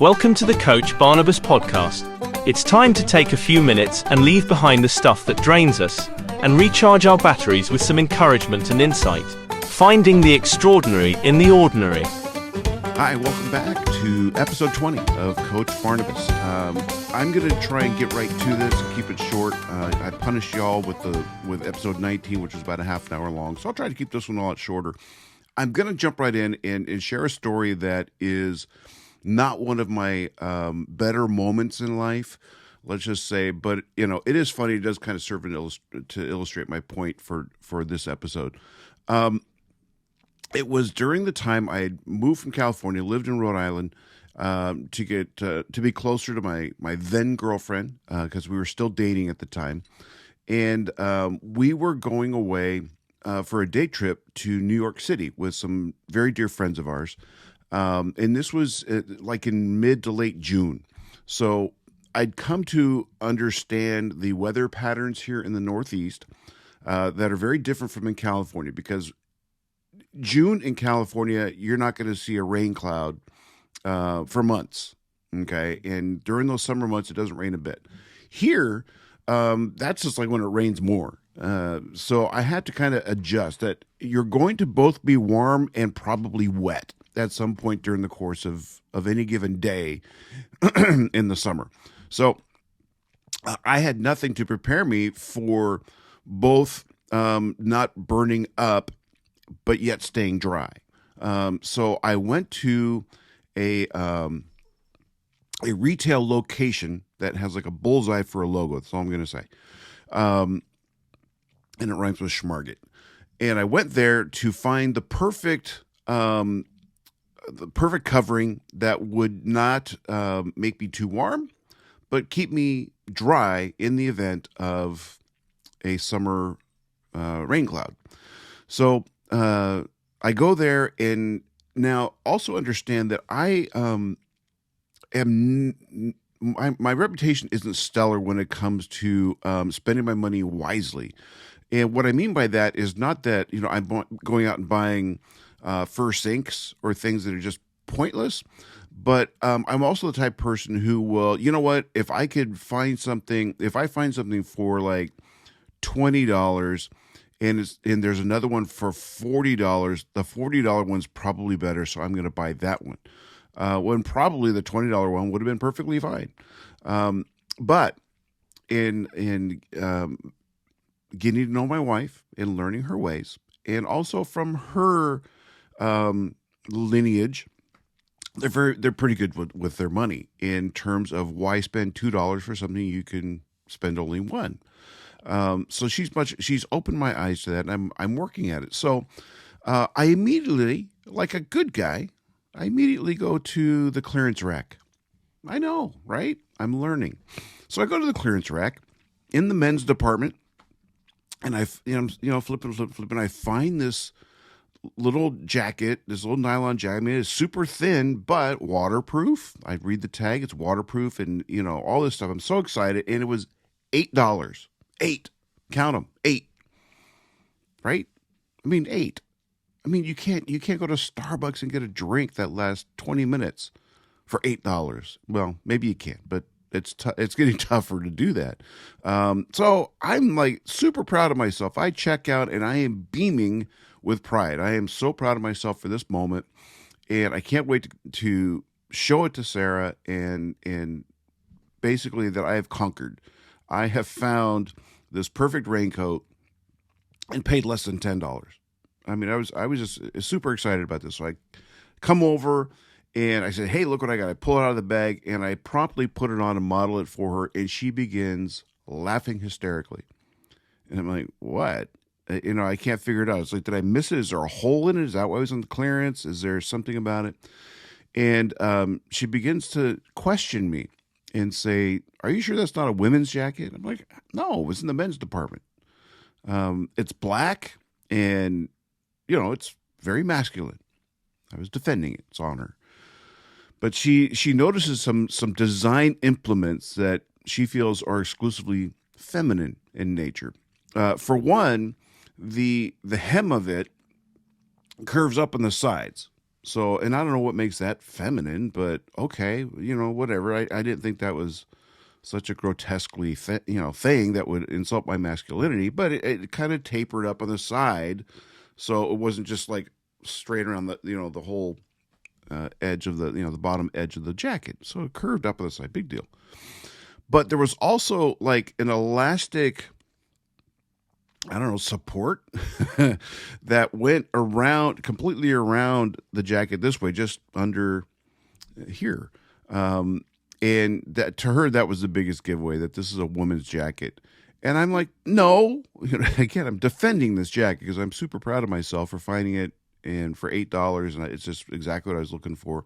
Welcome to the Coach Barnabas podcast. It's time to take a few minutes and leave behind the stuff that drains us and recharge our batteries with some encouragement and insight. Finding the extraordinary in the ordinary. Hi, welcome back to episode 20 of Coach Barnabas. I'm going to try and get right to this and keep it short. I punished y'all with episode 19, which was about a half an hour long, so I'll try to keep this one a lot shorter. I'm going to jump right in and share a story that is not one of my better moments in life, let's just say, but it is funny. It does kind of serve to illustrate my point for this episode. It was during the time I had moved from California, lived in Rhode Island, to be closer to my then girlfriend, because we were still dating at the time, and we were going away for a day trip to New York City with some very dear friends of ours. And this was like in mid to late June. So I'd come to understand the weather patterns here in the Northeast that are very different from in California, because June in California, you're not going to see a rain cloud for months. Okay. And during those summer months, it doesn't rain a bit. Here, that's just like when it rains more. So I had to kind of adjust that you're going to both be warm and probably wet at some point during the course of any given day in the summer. So I had nothing to prepare me for both not burning up, but yet staying dry. So I went to a retail location that has like a bullseye for a logo. That's all I'm going to say. And it rhymes with schmarget. And I went there to find the perfect covering that would not make me too warm, but keep me dry in the event of a summer rain cloud. So I go there, and now also understand that I my reputation isn't stellar when it comes to spending my money wisely. And what I mean by that is not that, I'm going out and buying first sinks or things that are just pointless, but I'm also the type of person who will, if I find something for like $20 and there's another one for $40, the $40 one's probably better, so I'm going to buy that one. When probably the $20 one would have been perfectly fine. But in getting to know my wife and learning her ways, and also from her lineage, they're pretty good with their money in terms of why spend $2 for something you can spend only one. So she's opened my eyes to that, and I'm working at it. So I immediately, like a good guy, go to the clearance rack. I know, right? I'm learning. So I go to the clearance rack in the men's department, and I flipping. I find this little jacket, this little nylon jacket. I mean, it's super thin, but waterproof. I read the tag; it's waterproof, and all this stuff. I'm so excited, and it was $8. 8, count them, 8. Right? I mean, 8. I mean, you can't go to Starbucks and get a drink that lasts 20 minutes for $8. Well, maybe you can, but it's getting tougher to do that. So I'm like super proud of myself. I check out and I am beaming with pride. I am so proud of myself for this moment, and I can't wait to show it to Sarah and basically that I have conquered. I have found this perfect raincoat and paid less than $10. I mean, I was just super excited about this. So I come over and I said, "Hey, look what I got." I pull it out of the bag and I promptly put it on and model it for her, and she begins laughing hysterically. And I'm like, "What?" I can't figure it out. It's like, did I miss it? Is there a hole in it? Is that why it was on the clearance? Is there something about it? And she begins to question me and say, "Are you sure that's not a women's jacket?" I'm like, "No, it was in the men's department. It's black and, it's very masculine." I was defending it. It's on her. But she notices some design implements that she feels are exclusively feminine in nature. For one, the hem of it curves up on the sides. So, and I don't know what makes that feminine, but okay, whatever. I didn't think that was such a grotesquely thing that would insult my masculinity, but it kind of tapered up on the side, so it wasn't just like straight around the whole edge of the bottom edge of the jacket. So it curved up on the side, big deal. But there was also like an elastic, I don't know, support that went around completely around the jacket this way, just under here. And that to her, that was the biggest giveaway that this is a woman's jacket. And I'm like, no, again, I'm defending this jacket because I'm super proud of myself for finding it and for $8. And it's just exactly what I was looking for.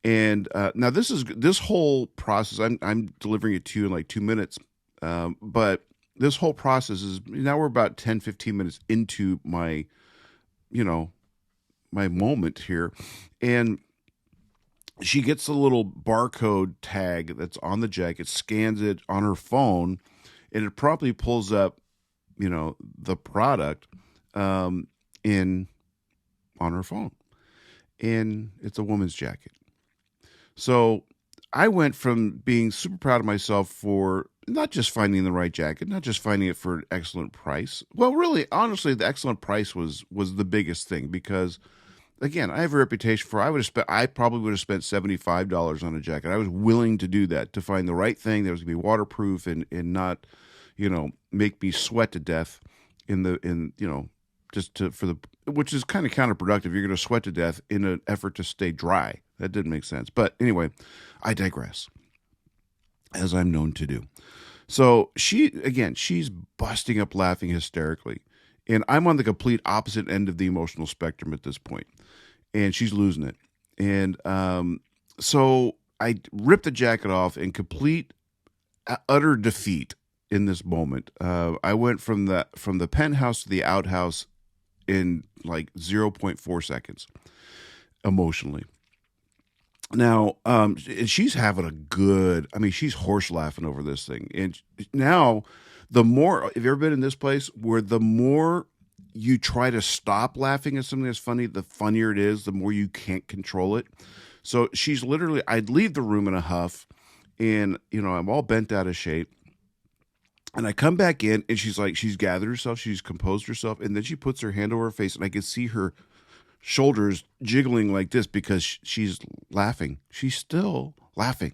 And now this whole process, I'm delivering it to you in like 2 minutes. But this whole process is now we're about 10, 15 minutes into my, my moment here. And she gets a little barcode tag that's on the jacket, scans it on her phone, and it promptly pulls up, the product in on her phone. And it's a woman's jacket. So I went from being super proud of myself for not just finding the right jacket, not just finding it for an excellent price. Well, really, honestly, the excellent price was the biggest thing because, again, I have a reputation for I probably would have spent $75 on a jacket. I was willing to do that to find the right thing that was going to be waterproof and not, make me sweat to death which is kind of counterproductive. You're going to sweat to death in an effort to stay dry. That didn't make sense. But anyway, I digress, as I'm known to do. So she's busting up laughing hysterically. And I'm on the complete opposite end of the emotional spectrum at this point. And she's losing it. And so I ripped the jacket off in complete, utter defeat in this moment. I went from the penthouse to the outhouse in like 0.4 seconds emotionally. Now, she's having she's horse laughing over this thing. And now, have you ever been in this place where the more you try to stop laughing at something that's funny, the funnier it is, the more you can't control it. So she's literally, I'd leave the room in a huff and, I'm all bent out of shape. And I come back in and she's gathered herself, she's composed herself, and then she puts her hand over her face and I can see her shoulders jiggling like this because she's laughing. She's still laughing.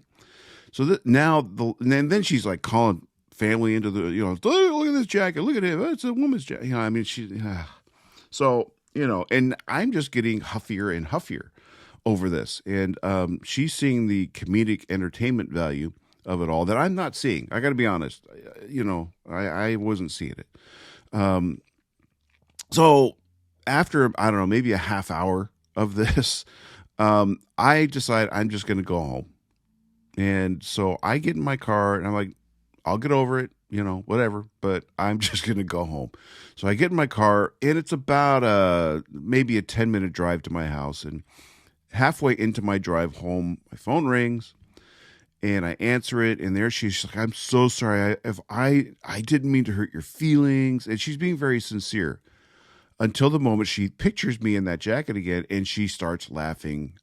So and then she's like calling family into the, look at this jacket, look at it, it's a woman's jacket. So, and I'm just getting huffier and huffier over this. And she's seeing the comedic entertainment value of it all that I'm not seeing. I got to be honest. I wasn't seeing it. So after, I don't know, maybe a half hour of this, I decide I'm just going to go home. And so I get in my car and I'm like, I'll get over it, whatever, but I'm just going to go home. So I get in my car and it's about maybe a 10-minute drive to my house. And halfway into my drive home, my phone rings. And I answer it, and there she's like, I'm so sorry. I didn't mean to hurt your feelings. And she's being very sincere until the moment she pictures me in that jacket again, and she starts laughing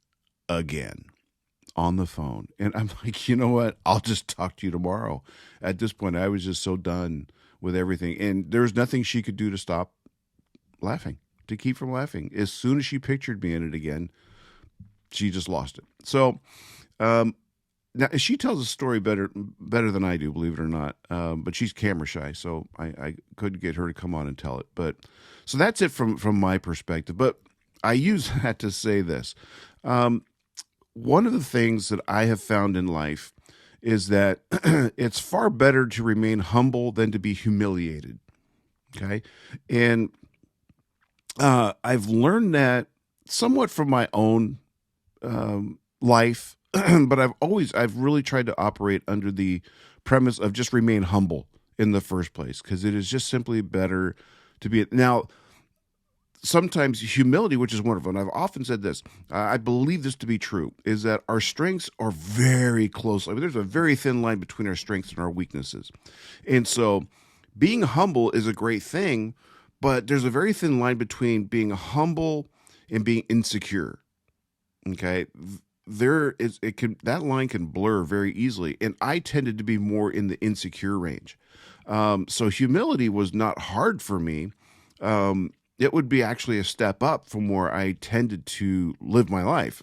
again on the phone. And I'm like, you know what? I'll just talk to you tomorrow. At this point, I was just so done with everything. And there's nothing she could do to stop laughing, to keep from laughing. As soon as she pictured me in it again, she just lost it. So, now, she tells a story better than I do, believe it or not. But she's camera shy, so I couldn't get her to come on and tell it. But so that's it from my perspective. But I use that to say this. One of the things that I have found in life is that it's far better to remain humble than to be humiliated. Okay, and I've learned that somewhat from my own life. But I've really tried to operate under the premise of just remain humble in the first place, because it is just simply better to be. Now, sometimes humility, which is wonderful, and I've often said this, I believe this to be true, is that our strengths are very close. There's a very thin line between our strengths and our weaknesses. And so being humble is a great thing, but there's a very thin line between being humble and being insecure. Okay. There is, it can, that line can blur very easily. And I tended to be more in the insecure range. So humility was not hard for me. It would be actually a step up from where I tended to live my life,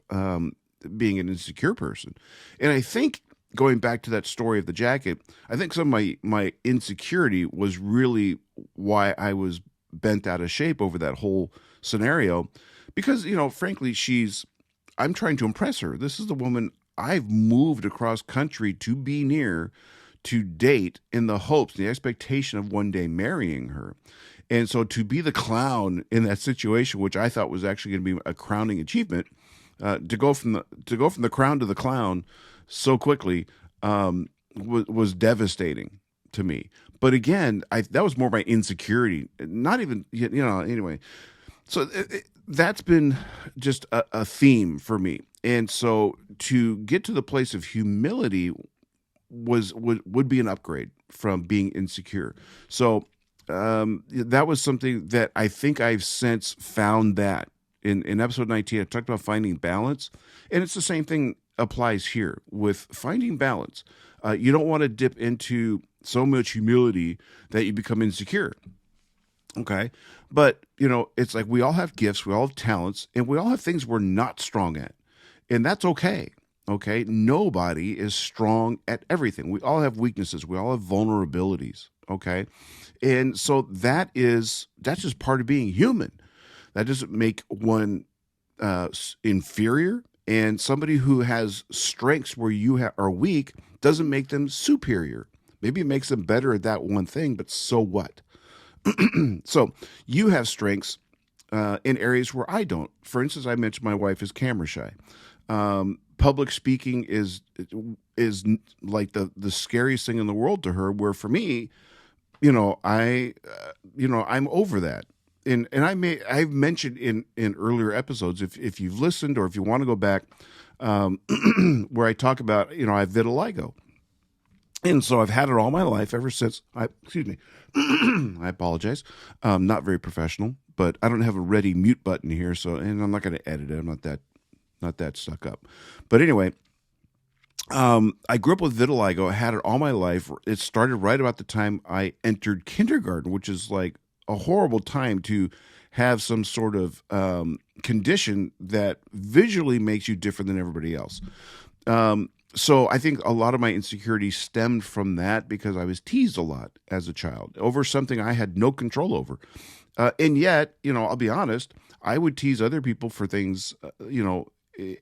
being an insecure person. And I think going back to that story of the jacket, I think some of my insecurity was really why I was bent out of shape over that whole scenario. Because, frankly, I'm trying to impress her. This is the woman I've moved across country to be near, to date, in the hopes, the expectation of one day marrying her. And so to be the clown in that situation, which I thought was actually going to be a crowning achievement, to go from the crown to the clown so quickly, was devastating to me. But again, that was more my insecurity, not even, anyway. So that's been just a theme for me. And so to get to the place of humility would be an upgrade from being insecure. So that was something that I think I've since found that in episode 19, I talked about finding balance, and it's the same thing applies here with finding balance. You don't want to dip into so much humility that you become insecure. Okay. But, it's like we all have gifts, we all have talents, and we all have things we're not strong at. And that's okay. Okay. Nobody is strong at everything. We all have weaknesses, we all have vulnerabilities. Okay. And so that's just part of being human. That doesn't make one inferior. And somebody who has strengths where you are weak doesn't make them superior. Maybe it makes them better at that one thing, but so what? So you have strengths in areas where I don't. For instance, I mentioned my wife is camera shy. Public speaking is like the scariest thing in the world to her. Where for me, I'm over that. And I've mentioned in earlier episodes, if you've listened or if you want to go back, where I talk about, I have vitiligo. And so I've had it all my life ever since excuse me, I apologize. Not very professional, but I don't have a ready mute button here. So, and I'm not going to edit it. I'm not that stuck up, but anyway, I grew up with vitiligo. I had it all my life. It started right about the time I entered kindergarten, which is like a horrible time to have some sort of condition that visually makes you different than everybody else. So I think a lot of my insecurity stemmed from that because I was teased a lot as a child over something I had no control over. And yet, I'll be honest, I would tease other people for things,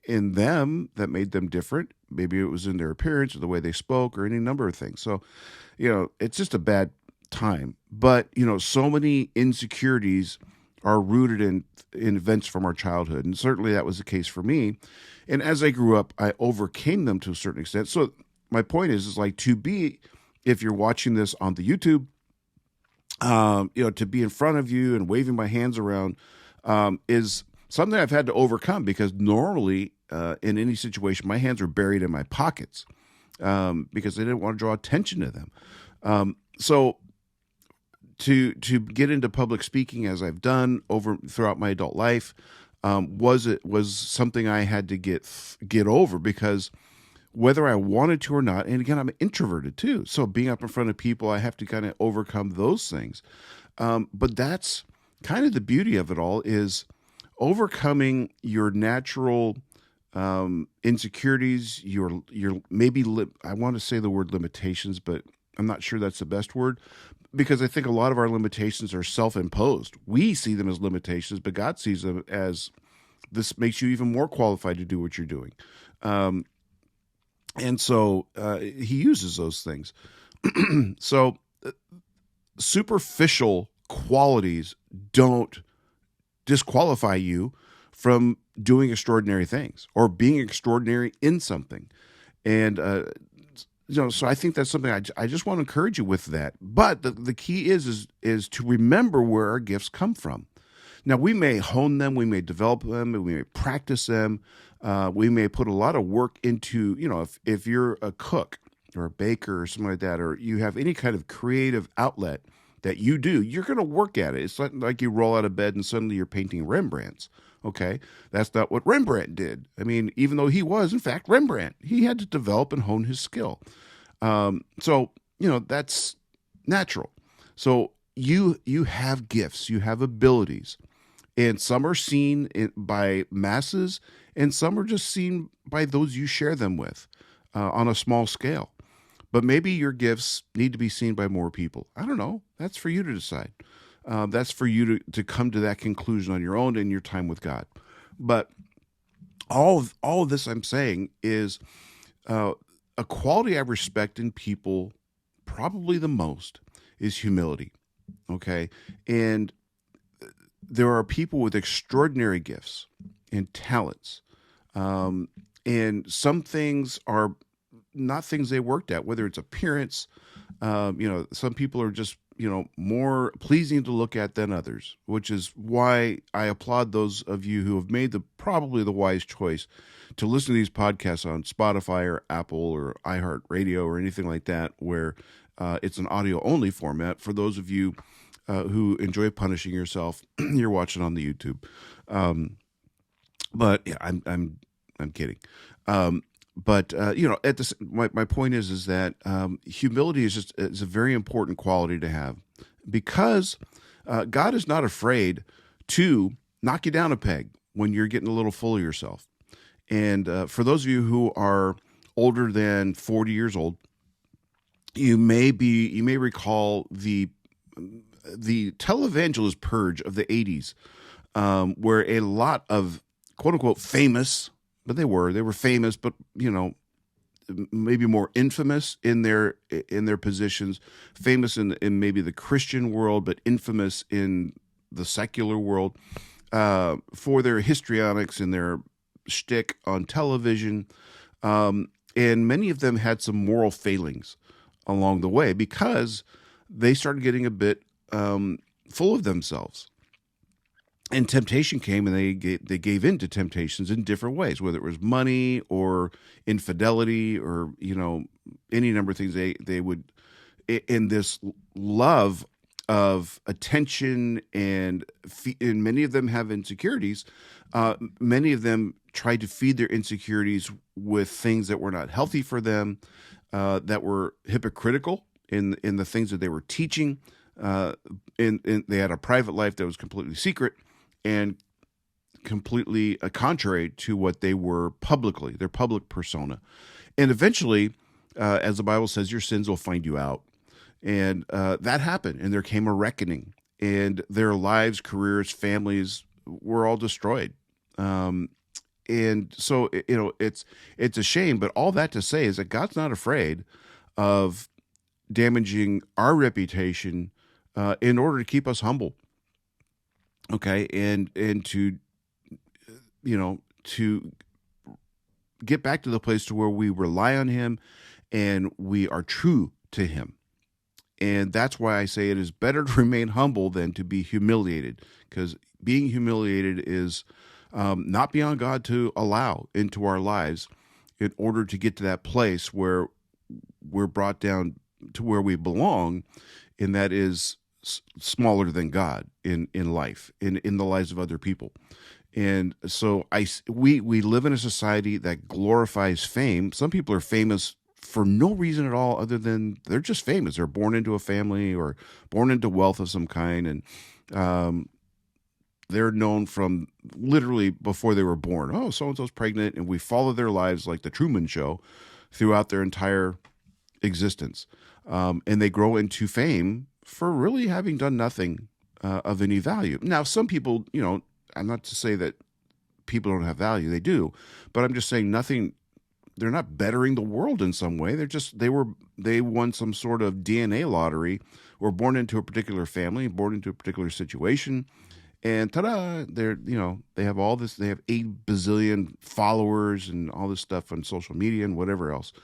in them that made them different. Maybe it was in their appearance or the way they spoke or any number of things. So, it's just a bad time. But, so many insecurities are rooted in events from our childhood. And certainly that was the case for me. And as I grew up, I overcame them to a certain extent. So my point is like if you're watching this on the YouTube, to be in front of you and waving my hands around, is something I've had to overcome because normally, in any situation, my hands are buried in my pockets, because I didn't want to draw attention to them. So to get into public speaking as I've done throughout my adult life, was something I had to get over because whether I wanted to or not, and again, I'm introverted too. So being up in front of people, I have to kind of overcome those things. But that's kind of the beauty of it all is overcoming your natural insecurities, your maybe I want to say the word limitations, but I'm not sure that's the best word because I think a lot of our limitations are self-imposed. We see them as limitations, but God sees them as this makes you even more qualified to do what you're doing. And so he uses those things. So superficial qualities don't disqualify you from doing extraordinary things or being extraordinary in something. And, so I think that's something I just want to encourage you with that. But the key is to remember where our gifts come from. Now, we may hone them, we may develop them, we may practice them. We may put a lot of work into, if you're a cook or a baker or something like that, or you have any kind of creative outlet that you do, you're going to work at it. It's not like you roll out of bed and suddenly you're painting Rembrandts. Okay, that's not what Rembrandt did. I mean, even though he was in fact Rembrandt, he had to develop and hone his skill. So that's natural. So you have gifts, you have abilities, and some are seen by masses, and some are just seen by those you share them with on a small scale. But maybe your gifts need to be seen by more people. I don't know. That's for you to decide. That's for you to come to that conclusion on your own in your time with God. But all of this I'm saying is uh, a quality I respect in people probably the most is humility. Okay. And there are people with extraordinary gifts and talents. Um, and some things are not things they worked at, whether it's appearance. Some people are just, more pleasing to look at than others, which is why I applaud those of you who have made probably the wise choice to listen to these podcasts on Spotify or Apple or iHeartRadio or anything like that, where it's an audio only format. For those of you who enjoy punishing yourself, you're watching on the YouTube. But yeah, I'm kidding. But at this, my point is that humility is a very important quality to have, because God is not afraid to knock you down a peg when you're getting a little full of yourself. And for those of you who are older than 40 years old, you may recall the televangelist purge of the 80s, where a lot of quote unquote famous, but they were famous, but maybe more infamous in their positions, famous in maybe the Christian world, but infamous in the secular world, for their histrionics and their shtick on television. And many of them had some moral failings along the way because they started getting a bit full of themselves. And temptation came, and they gave in to temptations in different ways, whether it was money or infidelity or any number of things. They would, in this love of attention, and many of them have insecurities. Many of them tried to feed their insecurities with things that were not healthy for them, that were hypocritical in the things that they were teaching. And they had a private life that was completely secret and completely contrary to what they were publicly, their public persona. And eventually, as the Bible says, your sins will find you out. And that happened, and there came a reckoning, and their lives, careers, families were all destroyed. And so, it's a shame, but all that to say is that God's not afraid of damaging our reputation in order to keep us humble. Okay, and to to get back to the place to where we rely on Him and we are true to Him. And that's why I say it is better to remain humble than to be humiliated, because being humiliated is not beyond God to allow into our lives in order to get to that place where we're brought down to where we belong, and that is smaller than God in life, in the lives of other people. And so we live in a society that glorifies fame. Some people are famous for no reason at all other than they're just famous. They're born into a family or born into wealth of some kind, and they're known from literally before they were born. Oh, so-and-so's pregnant, and we follow their lives like the Truman Show throughout their entire existence. And they grow into fame for really having done nothing of any value. Now, some people, I'm not to say that people don't have value. They do. But I'm just saying they're not bettering the world in some way. They won some sort of DNA lottery, were born into a particular family, born into a particular situation, and ta-da, they have all this, they have 8 bazillion followers and all this stuff on social media and whatever else.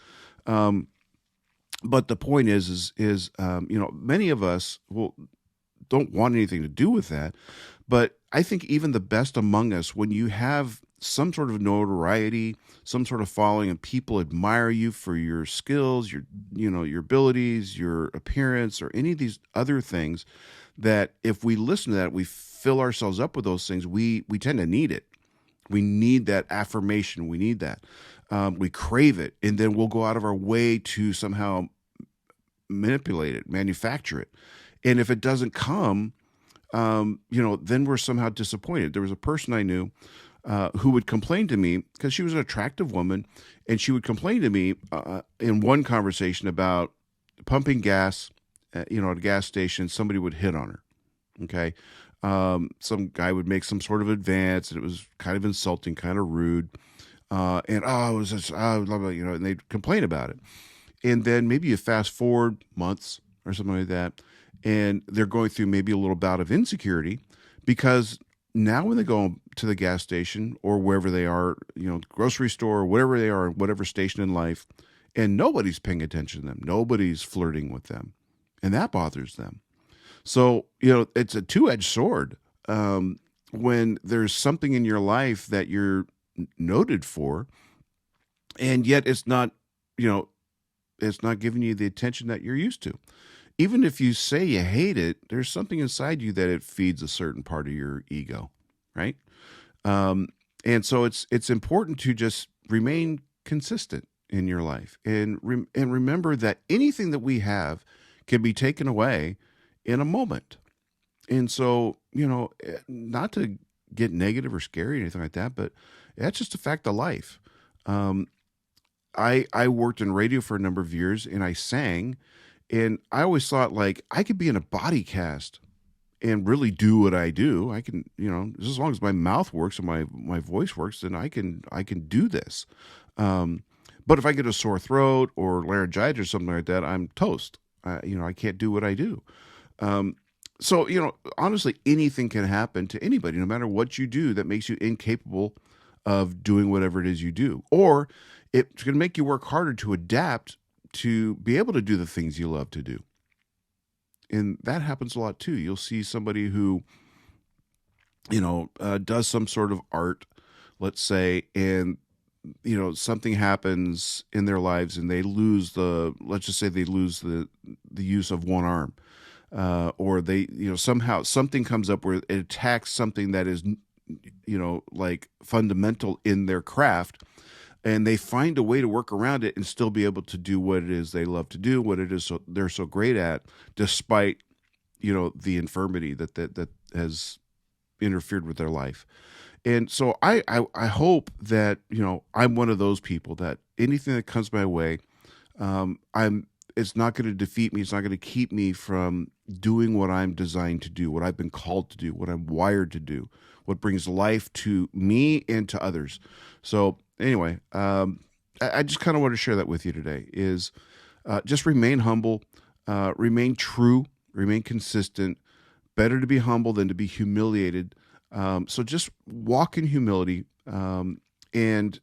But the point is many of us don't want anything to do with that. But I think even the best among us, when you have some sort of notoriety, some sort of following, and people admire you for your skills, your abilities, your appearance, or any of these other things, that if we listen to that, we fill ourselves up with those things, we tend to need it. We need that affirmation. We need that. We crave it, and then we'll go out of our way to somehow manipulate it, manufacture it. And if it doesn't come, then we're somehow disappointed. There was a person I knew who would complain to me because she was an attractive woman, and she would complain to me in one conversation about pumping gas, at a gas station. Somebody would hit on her. Okay. Some guy would make some sort of advance, and it was kind of insulting, kind of rude. It was just, blah, blah, and they'd complain about it. And then maybe you fast forward months or something like that, and they're going through maybe a little bout of insecurity because now when they go to the gas station or wherever they are, grocery store, or whatever they are, whatever station in life, and nobody's paying attention to them, nobody's flirting with them, and that bothers them. So, it's a two-edged sword. When there's something in your life that you're noted for, and yet it's not giving you the attention that you're used to. Even if you say you hate it, there's something inside you that it feeds a certain part of your ego, right? And so it's important to just remain consistent in your life and remember that anything that we have can be taken away in a moment. And so, not to get negative or scary or anything like that, but that's just a fact of life. I worked in radio for a number of years, and I sang, and I always thought, like, I could be in a body cast and really do what I do. I can, as long as my mouth works and my voice works, then I can do this. But if I get a sore throat or laryngitis or something like that, I'm toast. I can't do what I do. So, honestly, anything can happen to anybody, no matter what you do, that makes you incapable of doing whatever it is you do. Or it's going to make you work harder to adapt to be able to do the things you love to do. And that happens a lot too. You'll see somebody who, does some sort of art, let's say, and, something happens in their lives and they lose let's just say they lose the use of one arm. Or they, somehow something comes up where it attacks something that is, like fundamental in their craft, and they find a way to work around it and still be able to do what it is they love to do, what it is they're so great at, despite, the infirmity that has interfered with their life. And so I hope that, I'm one of those people that anything that comes my way, it's not going to defeat me. It's not going to keep me from doing what I'm designed to do, what I've been called to do, what I'm wired to do, what brings life to me and to others. So anyway, I just kind of want to share that with you today is just remain humble, remain true, remain consistent. Better to be humble than to be humiliated. So just walk in humility and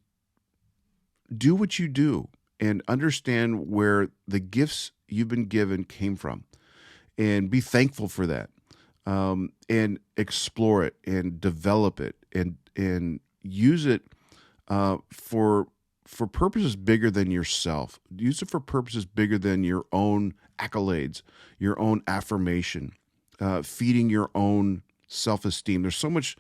do what you do. And understand where the gifts you've been given came from, and be thankful for that, and explore it and develop it and use it for purposes bigger than yourself. Use it for purposes bigger than your own accolades, your own affirmation, feeding your own self-esteem. There's so much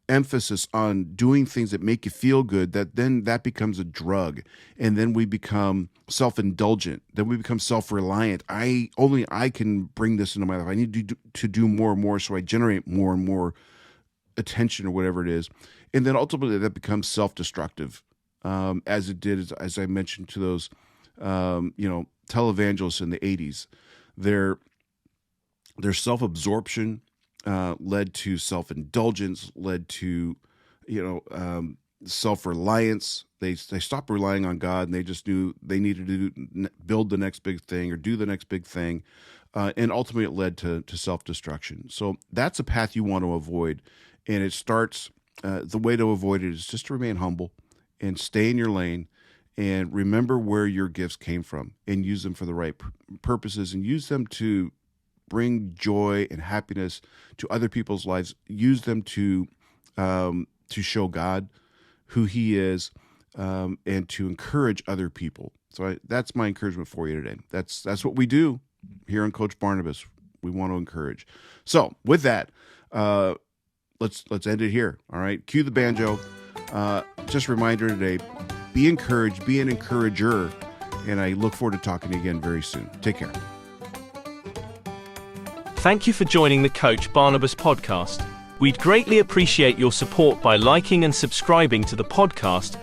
emphasis on doing things that make you feel good that becomes a drug, and then we become self-indulgent, then we become self-reliant. I can bring this into my life. I need to do more and more, so I generate more and more attention or whatever it is, and then ultimately that becomes self-destructive, as it did, as I mentioned, to those televangelists in the 80s. Their self-absorption led to self-indulgence, led to, self-reliance. They stopped relying on God, and they just knew they needed to build the next big thing or do the next big thing. And ultimately it led to self-destruction. So that's a path you want to avoid. And it starts, the way to avoid it is just to remain humble and stay in your lane and remember where your gifts came from and use them for the right purposes, and use them to bring joy and happiness to other people's lives. Use them to show God who He is, and to encourage other people. So that's my encouragement for you today. That's what we do here on Coach Barnabas. We want to encourage. So with that, Let's end it here. All right. Cue the banjo. Just a reminder today, be encouraged, be an encourager. And I look forward to talking to you again very soon. Take care. Thank you for joining the Coach Barnabas podcast. We'd greatly appreciate your support by liking and subscribing to the podcast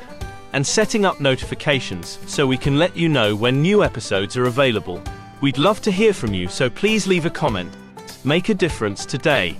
and setting up notifications so we can let you know when new episodes are available. We'd love to hear from you, so please leave a comment. Make a difference today.